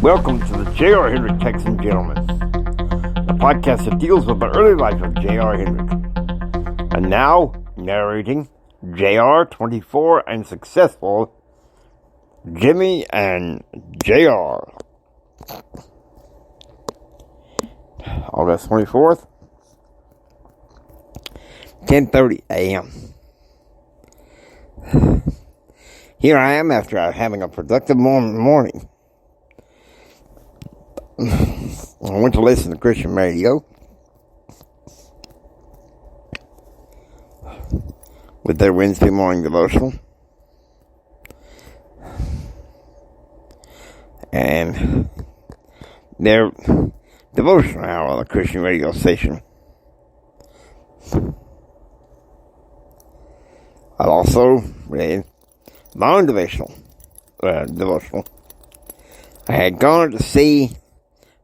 Welcome to the JR Hendricks Texan Gentleman, a podcast that deals with the early life of JR Hendricks. And now, narrating JR, 24 and successful, Jimmy and JR. August 24th, 10:30 a.m. Here I am after having a productive morning. I went to listen to Christian radio with their Wednesday morning devotional. And their devotional hour on the Christian radio station. I also read my own devotional. I had gone to see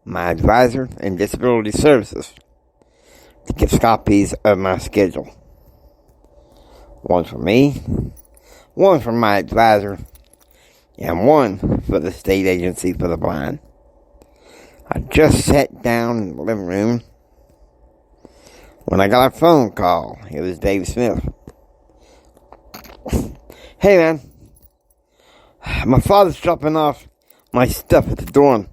my advisor in disability services to give copies of my schedule. One for me, one for my advisor, and one for the state agency for the blind. I just sat down in the living room when I got a phone call. It was Dave Smith. Hey man, my father's dropping off my stuff at the dorm.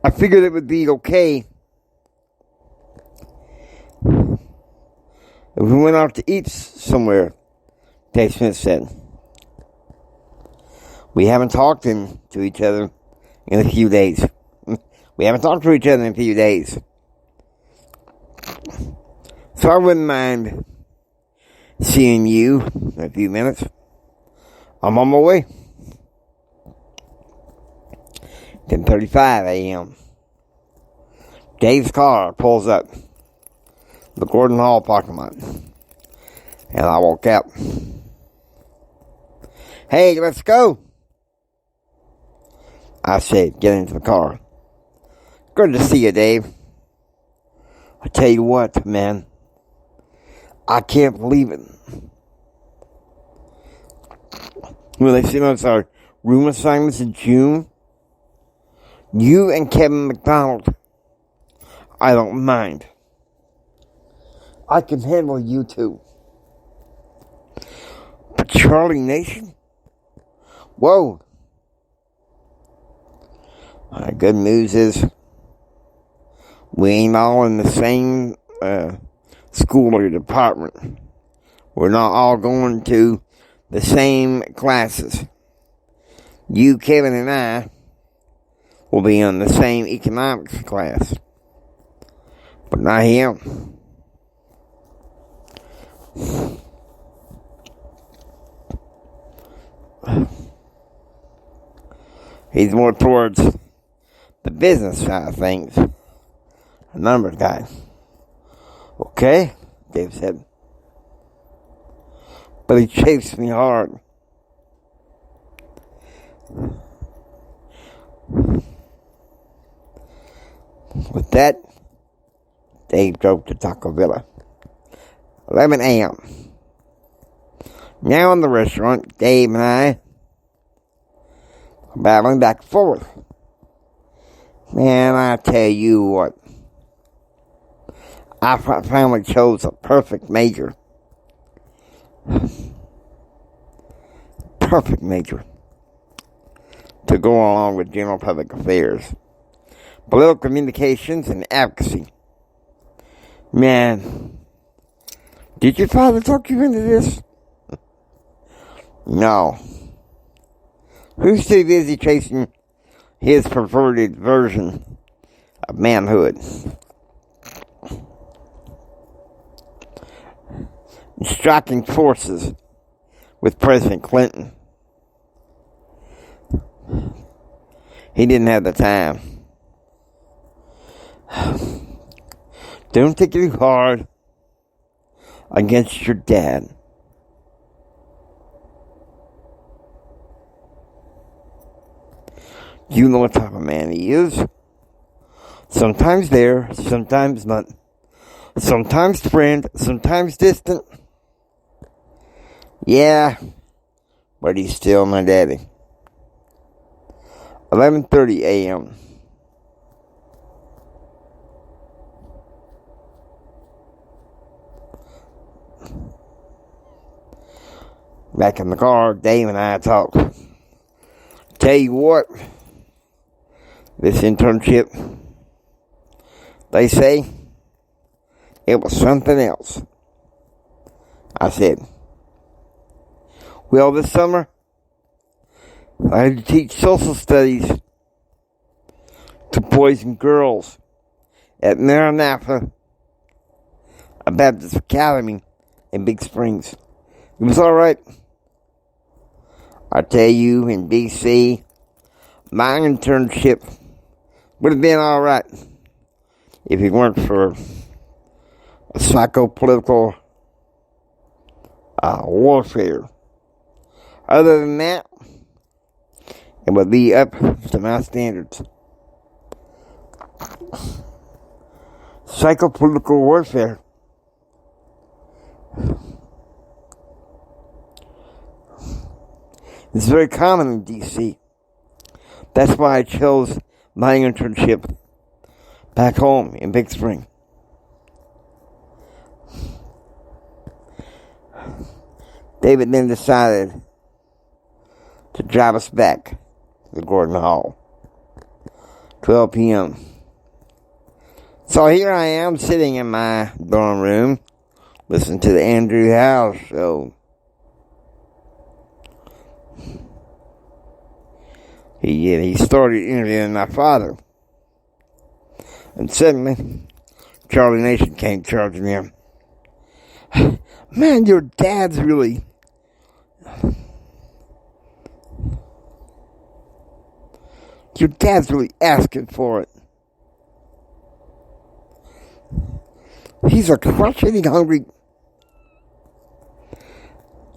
I figured it would be okay if we went out to eat somewhere, Dave Smith said. We haven't talked to each other in a few days. So I wouldn't mind seeing you in a few minutes. I'm on my way. 10:35 a.m. Dave's car pulls up the Gordon Hall parking lot, and I walk out. Hey, let's go, I said, get into the car. Good to see you, Dave. I tell you what, man, I can't believe it. When they sent us our room assignments in June, you and Kevin McDonald, I don't mind. I can handle you two. But Charlie Nation? Whoa. The good news is we ain't all in the same school or department. We're not all going to the same classes. You, Kevin, and I will be in the same economics class, but not him. He's more towards the business side of things. A numbers guy. Okay, Dave said. But he chased me hard. With that, Dave drove to Taco Villa. 11 a.m. Now in the restaurant, Dave and I are battling back and forth. Man, I tell you what. I finally chose a perfect major. Perfect major to go along with general public affairs, political communications, and advocacy. Man, did your father talk you into this? No. Who's too busy chasing his perverted version of manhood? Striking forces with President Clinton. He didn't have the time. Don't take it too hard against your dad. You know what type of man he is. Sometimes there, sometimes not. Sometimes friend, sometimes distant. Yeah, but he's still my daddy. 11:30 a.m. Back in the car, Dave and I talked. Tell you what, this internship, they say it was something else. I said, well, this summer, I had to teach social studies to boys and girls at Maranatha, a Baptist Academy in Big Springs. It was alright. I tell you, in D.C., my internship would have been alright if it weren't for a psychopolitical warfare. Other than that, it would be up to my standards. Psychopolitical warfare. It's very common in D.C. That's why I chose my internship back home in Big Spring. David then decided to drive us back to the Gordon Hall. 12 p.m. So here I am sitting in my dorm room listening to the Andrew House show. He started interviewing my father. And suddenly, Charlie Nation came charging him. Man, your dad's really... Your dad's really asking for it. He's a crushing hungry...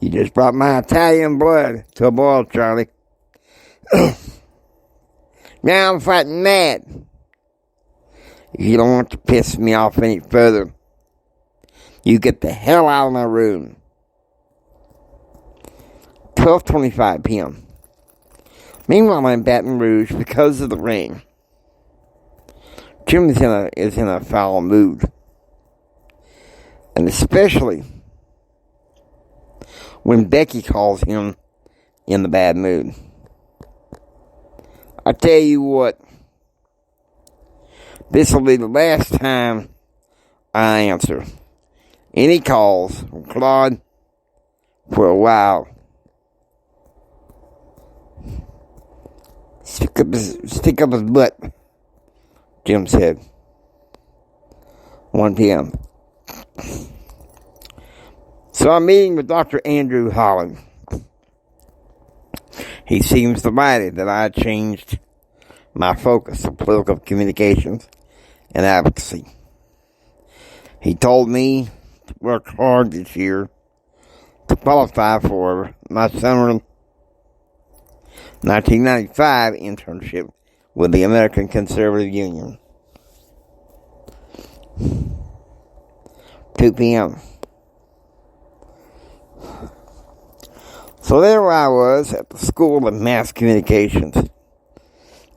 You just brought my Italian blood to a boil, Charlie. Now I'm fighting mad. If you don't want to piss me off any further, you get the hell out of my room. 12:25 p.m. Meanwhile, I'm in Baton Rouge because of the rain. Jim is in a foul mood. And especially when Becky calls him in the bad mood. I tell you what, this will be the last time I answer any calls from Claude for a while. Stick up his butt, Jim said. 1 p.m. So I'm meeting with Dr. Andrew Holland. He seems delighted that I changed my focus to political communications and advocacy. He told me to work hard this year to qualify for my summer 1995 internship with the American Conservative Union. 2 p.m. So there I was at the School of Mass Communications.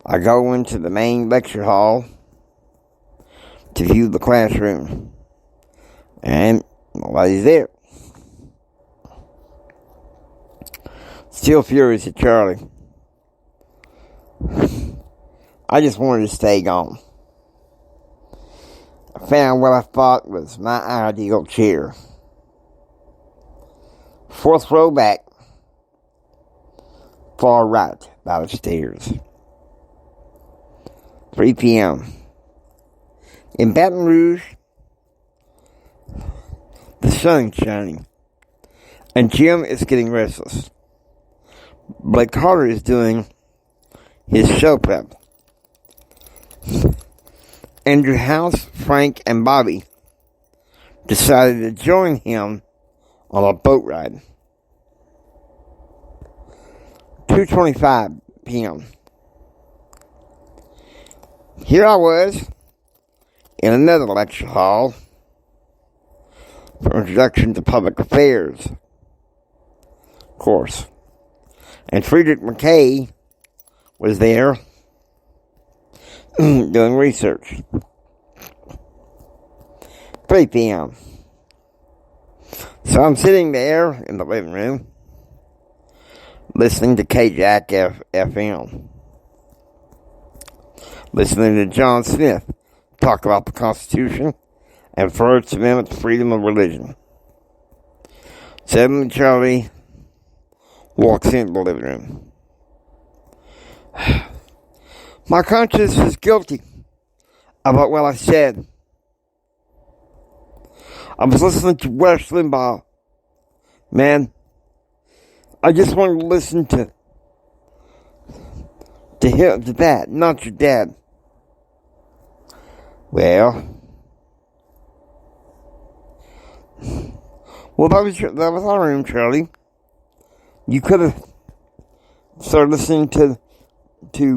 I go into the main lecture hall to view the classroom. And nobody's there. Still furious at Charlie. I just wanted to stay gone. I found what I thought was my ideal chair. 4th row back. Far right by the stairs. 3 p.m. In Baton Rouge, the sun is shining, and Jim is getting restless. Blake Carter is doing his show prep. Andrew House, Frank, and Bobby decided to join him on a boat ride. 2:25 p.m. Here I was in another lecture hall for Introduction to Public Affairs course. And Friedrich McKay was there doing research. 3 p.m. So I'm sitting there in the living room listening to KJAC FM. Listening to John Smith talk about the Constitution and First Amendment freedom of religion. Suddenly Charlie walks into the living room. My conscience is guilty about what I said. I was listening to Rush Limbaugh. Man, I just wanted to listen to him, to that, not your dad. Well, that was our room, Charlie. You could have started listening to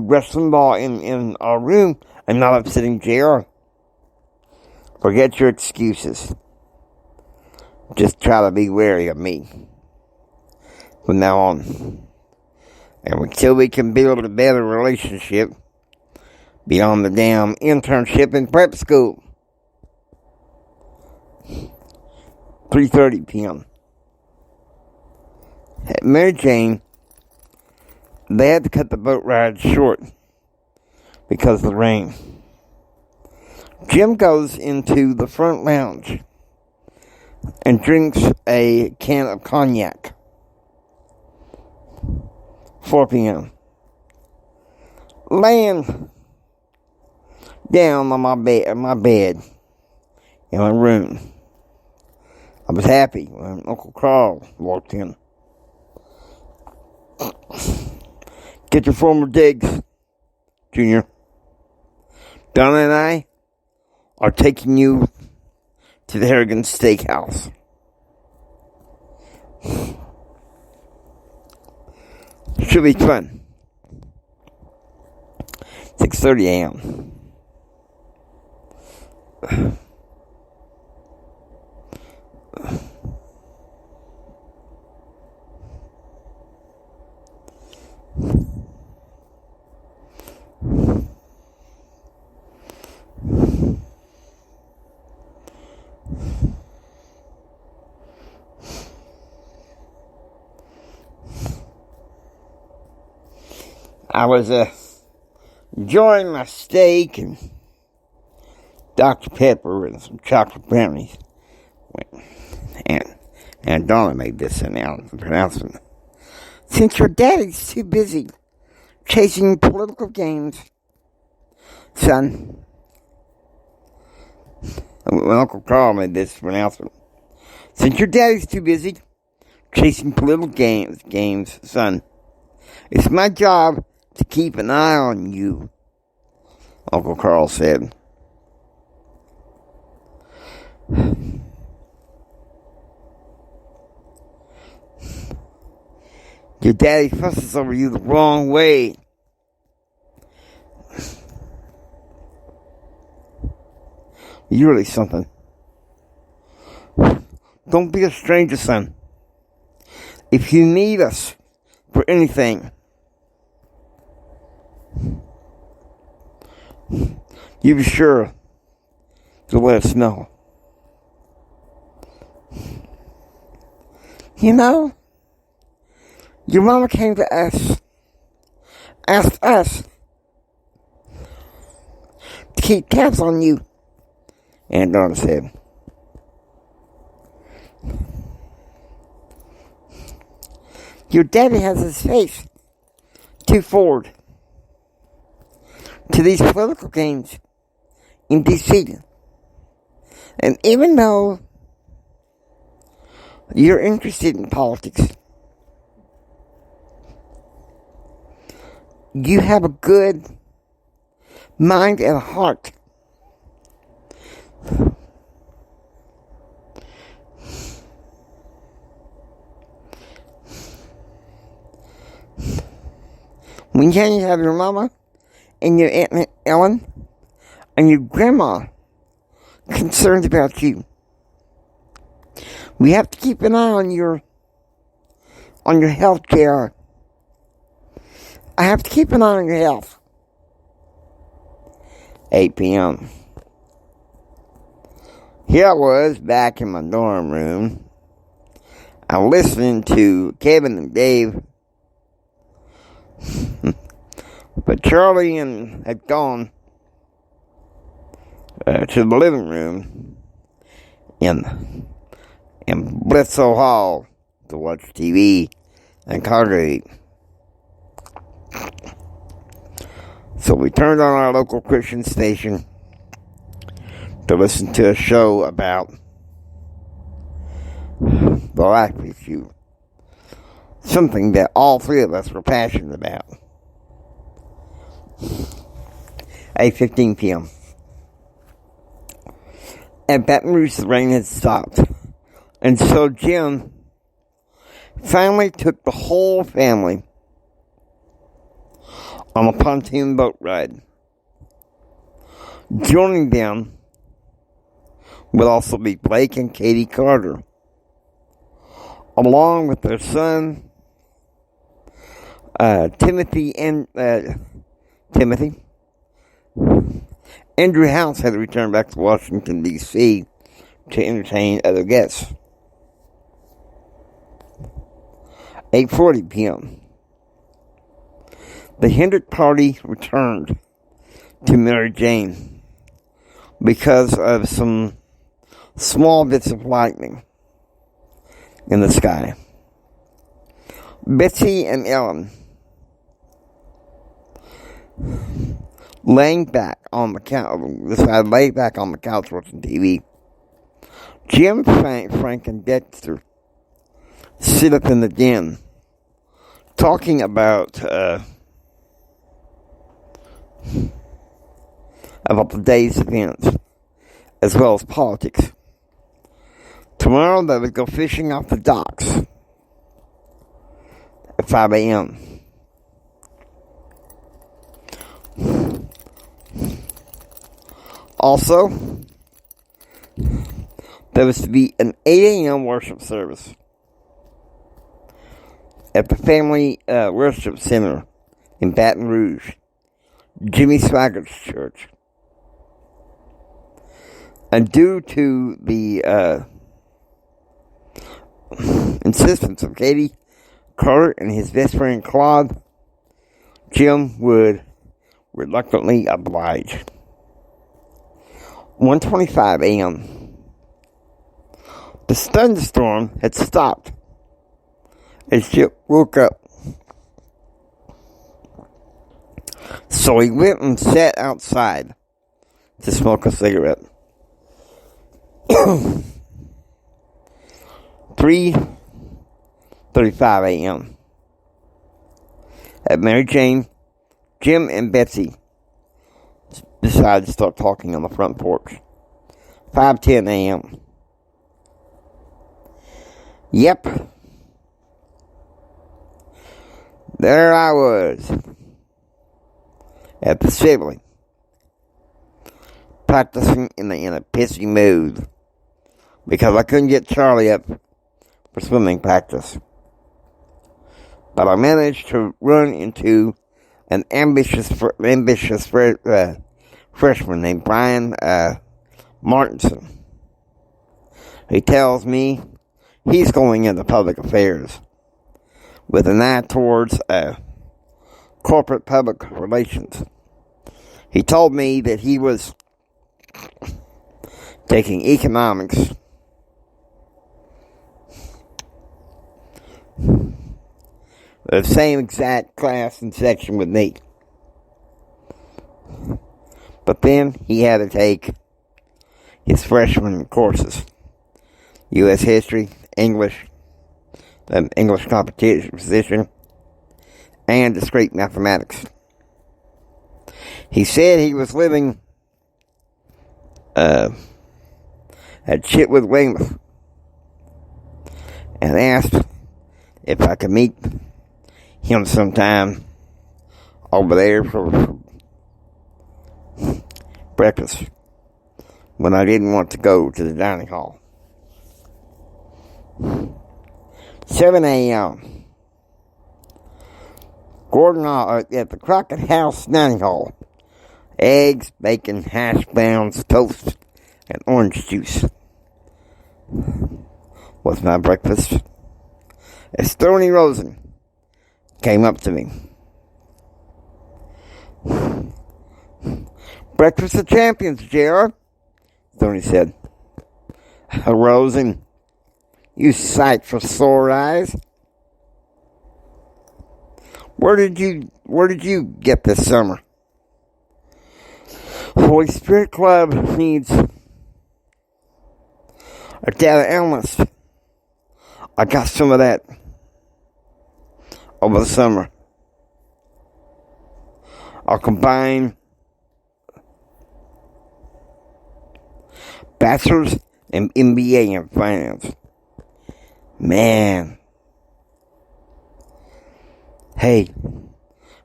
Rush Limbaugh in our room and not upsetting JR. Forget your excuses. Just try to be wary of me from now on. And until we can build a better relationship beyond the damn internship in prep school. 3:30 p.m. At Mary Jane, they had to cut the boat ride short because of the rain. Jim goes into the front lounge and drinks a can of cognac. 4 p.m. Laying down on my bed in my room. I was happy when Uncle Carl walked in. Get your former digs, Junior. Donna and I are taking you to the Harrigan Steakhouse. Should be fun. 6:30 a.m. I was enjoying my steak and Dr. Pepper and some chocolate brownies. And Donna made this announcement. Since your daddy's too busy chasing political gains, son. When Uncle Carl made this announcement. Since your daddy's too busy chasing political games, son, it's my job to keep an eye on you, Uncle Carl said. Your daddy fusses over you the wrong way. You're really something. Don't be a stranger, son. If you need us for anything, you be sure to let us know. You know, your mama came to us, asked us to keep tabs on you. And Donna said, your daddy has his face too forward to these political games in D.C. And even though you're interested in politics, you have a good mind and a heart. When you have your mama and your Aunt Ellen and your grandma concerned about you, we have to keep an eye on your health care. I have to keep an eye on your health. 8 p.m. Here I was back in my dorm room. I'm listening to Kevin and Dave. But Charlie had gone to the living room in Blitzel Hall to watch TV and congregate. So we turned on our local Christian station to listen to a show about the life issue. Something that all three of us were passionate about. 8:15 p.m. At Baton Rouge, the rain had stopped. And so Jim finally took the whole family on a pontoon boat ride. Joining them would also be Blake and Katie Carter, along with their son, Timothy. Andrew House had to return back to Washington, D.C. to entertain other guests. 8:40 p.m. The Hendrick party returned to Mary Jane because of some small bits of lightning in the sky. Betsy and Ellen, laying back on the couch watching TV. Jim, Frank, and Dexter sit up in the den talking about the day's events, as well as politics. Tomorrow they would go fishing off the docks at 5 a.m. Also, there was to be an 8 a.m. worship service at the Family Worship Center in Baton Rouge, Jimmy Swaggart's church. And due to the insistence of Katie Carter and his best friend Claude, Jim would reluctantly oblige. 1:25 a.m. The thunderstorm had stopped as Jim woke up. So he went and sat outside to smoke a cigarette. 3:35 a.m. At Mary Jane, Jim and Betsy decided to start talking on the front porch. 5:10 a.m. Yep. There I was at the sibling, practicing in a pissy mood because I couldn't get Charlie up for swimming practice. But I managed to run into an ambitious freshman named Brian Martinson. He tells me he's going into public affairs with an eye towards corporate public relations. He told me that he was taking economics the same exact class and section with me. But then he had to take his freshman courses. U.S. history, English competition position, and discrete mathematics. He said he was living at Chitwood, Weymouth, and asked if I could meet him sometime over there for breakfast when I didn't want to go to the dining hall. 7 a.m. Gordon at the Crockett House dining hall. Eggs, bacon, hash browns, toast, and orange juice was my breakfast. As Stoney Rosen came up to me. Breakfast of champions, JR, Stoney said. Rosen, you sight for sore eyes. Where did you get this summer? Holy Spirit Club needs a data analyst. I got some of that over the summer. I'll combine bachelor's and MBA in finance. Man. Hey,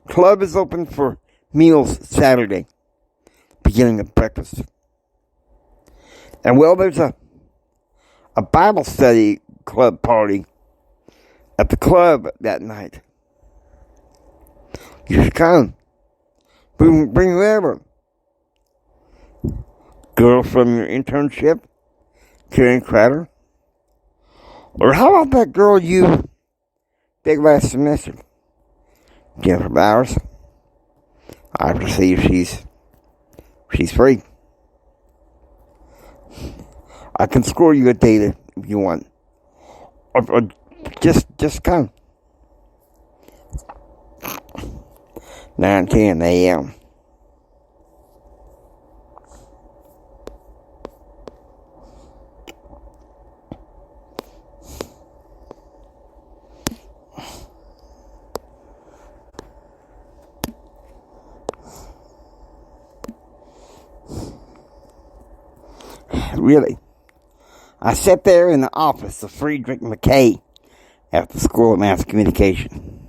club is open for meals Saturday, beginning of breakfast. And well, there's a Bible study club party at the club that night. You should come. Bring whoever. Girl from your internship, Karen Crowder. Or how about that girl you big last semester, Jennifer Bowers? I have to see if she's free. I can score you a date if you want. Or just come. 9:10 a.m. Really. I sat there in the office of Friedrich McKay at the School of Mass Communication.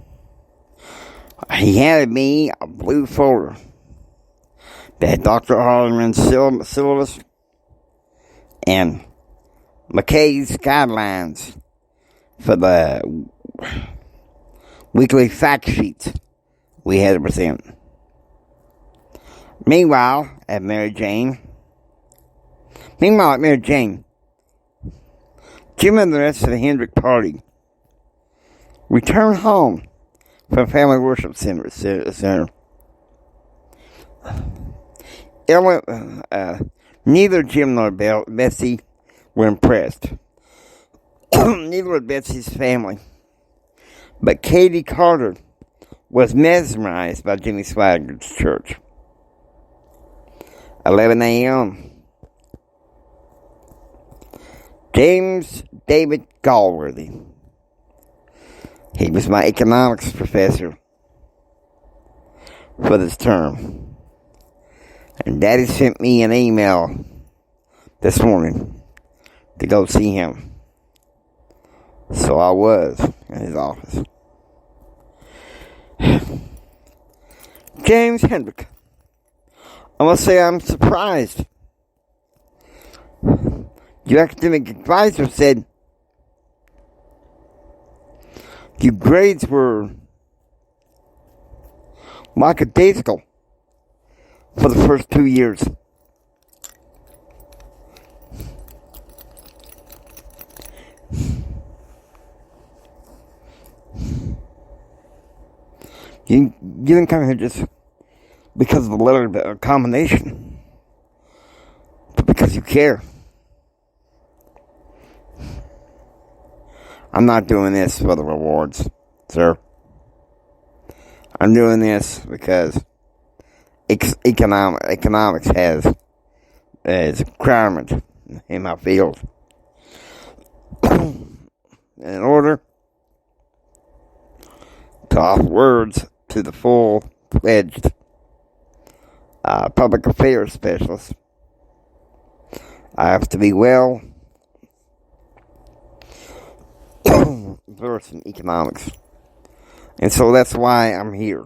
He handed me a blue folder that had Dr. Harlan's syllabus and McKay's guidelines for the weekly fact sheets we had to present. Meanwhile, at Mary Jane, Jim and the rest of the Hendrick party returned home from Family Worship Center. Neither Jim nor Betsy were impressed. Neither was Betsy's family. But Katie Carter was mesmerized by Jimmy Swagger's church. 11 a.m. James David Galworthy. He was my economics professor for this term. And Daddy sent me an email this morning to go see him. So I was in his office. James Hendrick. I must say I'm surprised. Your academic advisor said your grades were lackadaisical for the first 2 years. You didn't come here just because of the letter combination, but because you care. I'm not doing this for the rewards, sir. I'm doing this because economics has a requirement in my field. In order to offer words to the full-fledged public affairs specialist, I have to be well versed in economics. And so that's why I'm here.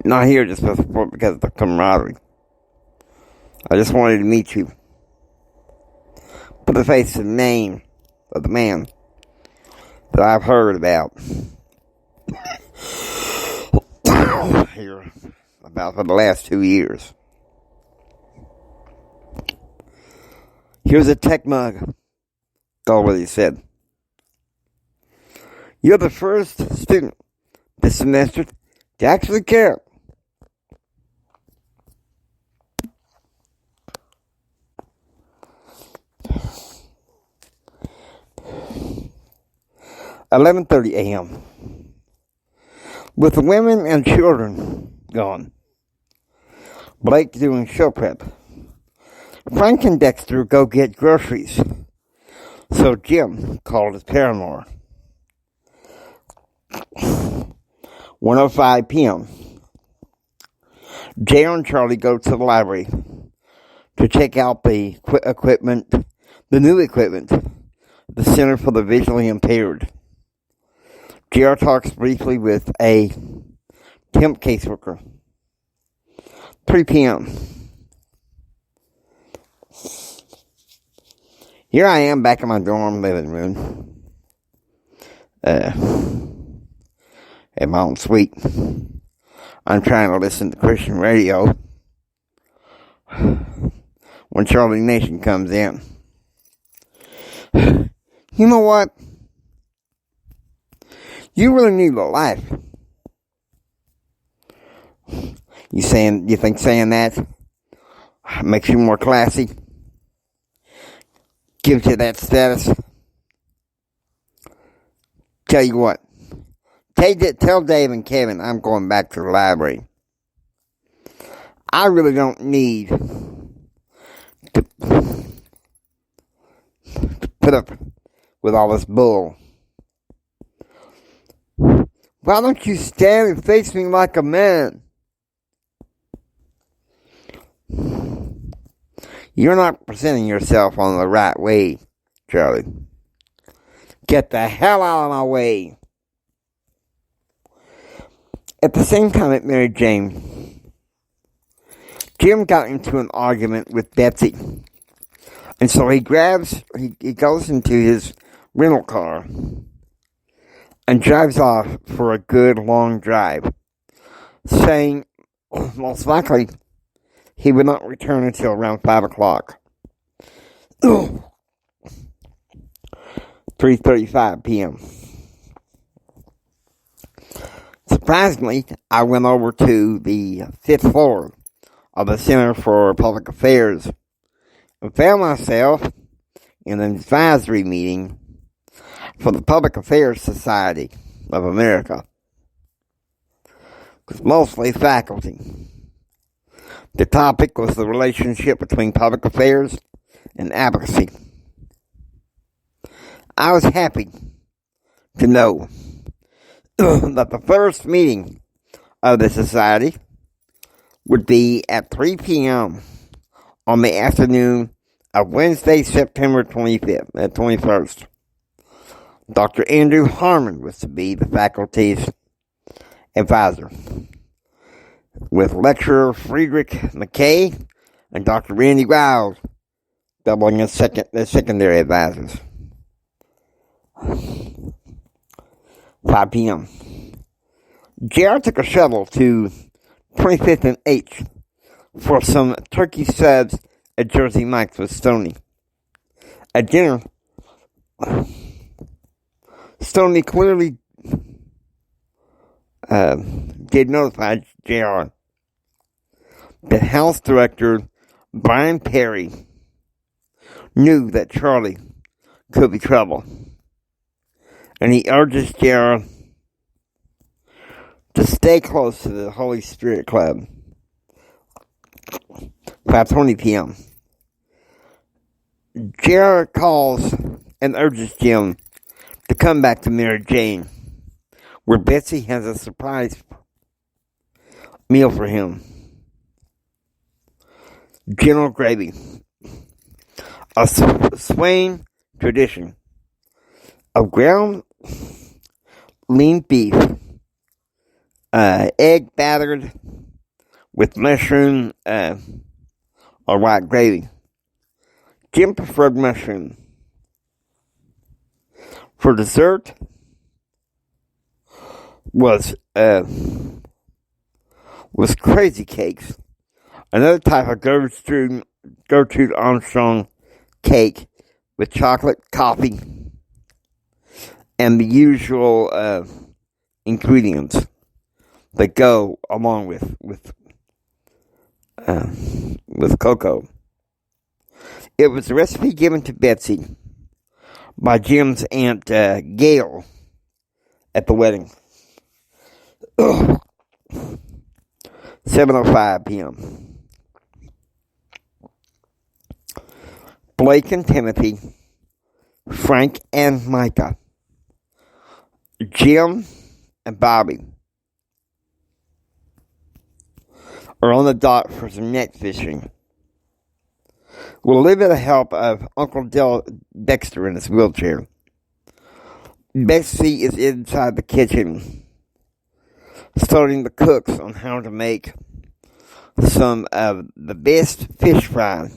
Not here just because of the camaraderie. I just wanted to meet you. Put the face to the name of the man that I've heard about here about for the last 2 years. Here's a tech mug. Go what he said. You're the first student this semester to actually care. $11:30 a.m. With the women and children gone, Blake doing show prep. Frank and Dexter go get groceries, so Jim called his paramour. 1:05 p.m. JR and Charlie go to the library to check out the new equipment, the Center for the Visually Impaired. JR talks briefly with a temp caseworker. 3 p.m. Here I am back in my dorm living room. In my own suite. I'm trying to listen to Christian radio when Charlie Nation comes in. You know what? You really need a life. You think saying that makes you more classy? Gives you that status? Tell you what. Tell Dave and Kevin I'm going back to the library. I really don't need to put up with all this bull. Why don't you stand and face me like a man? You're not presenting yourself on the right way, Charlie. Get the hell out of my way. At the same time at Mary Jane, Jim got into an argument with Betsy. And so he goes into his rental car and drives off for a good long drive, saying most likely he would not return until around 5 o'clock. 3:35 p.m. Surprisingly, I went over to the 5th floor of the Center for Public Affairs and found myself in an advisory meeting for the Public Affairs Society of America, with mostly faculty. The topic was the relationship between public affairs and advocacy. I was happy to know that the first meeting of the society would be at 3 p.m. on the afternoon of Wednesday, September 21st. Dr. Andrew Harmon was to be the faculty's advisor, with lecturer Friedrich McKay and Dr. Randy Wiles doubling as secondary advisors. 5 p.m. JR took a shuttle to 25th and H for some turkey subs at Jersey Mike's with Stoney. At dinner, Stoney clearly did notify JR that House Director Brian Perry knew that Charlie could be trouble, and he urges JR to stay close to the Holy Spirit Club. 5:20 p.m. JR calls and urges Jim to come back to Mary Jane, where Betsy has a surprise meal for him. General Gravy, a Swain tradition of ground lean beef, egg battered with mushroom or white gravy. Jim preferred mushroom. For dessert, was Crazy Cakes, another type of Gertrude Armstrong cake with chocolate, coffee, and the usual ingredients that go along with cocoa. It was a recipe given to Betsy by Jim's Aunt Gail at the wedding. 7:05 p.m. Blake and Timothy, Frank and Micah, Jim and Bobby are on the dock for some net fishing. With a little bit of help of Uncle Dexter in his wheelchair. Betsy is inside the kitchen, starting the cooks on how to make some of the best fish fry,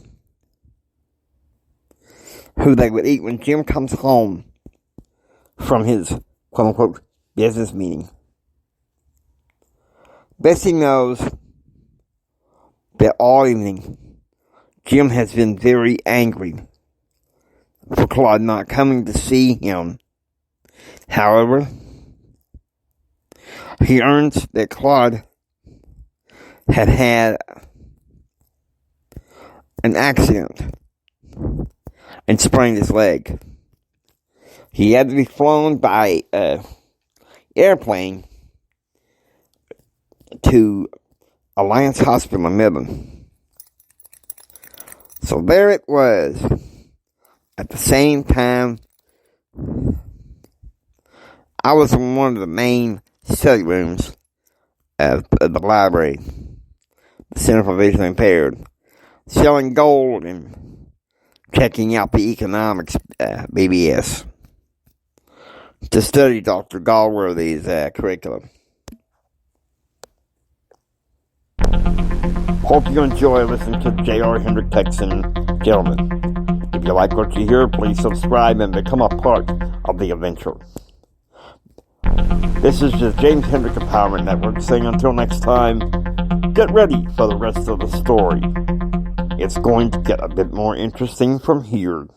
who they would eat when Jim comes home from his quote-unquote business meeting. Betsy knows that all evening Jim has been very angry for Claude not coming to see him. However, he learns that Claude had an accident and sprained his leg. He had to be flown by airplane to Alliance Hospital in Midland. So there it was. At the same time, I was in one of the main study rooms of the library, the Center for Visually Impaired, selling gold and checking out the economics BBS to study Dr. Galworthy's curriculum. Hope you enjoy listening to JR Hendricks, Texan Gentleman. If you like what you hear, please subscribe and become a part of the adventure. This is the James Hendrick Empowerment Network saying until next time, get ready for the rest of the story. It's going to get a bit more interesting from here.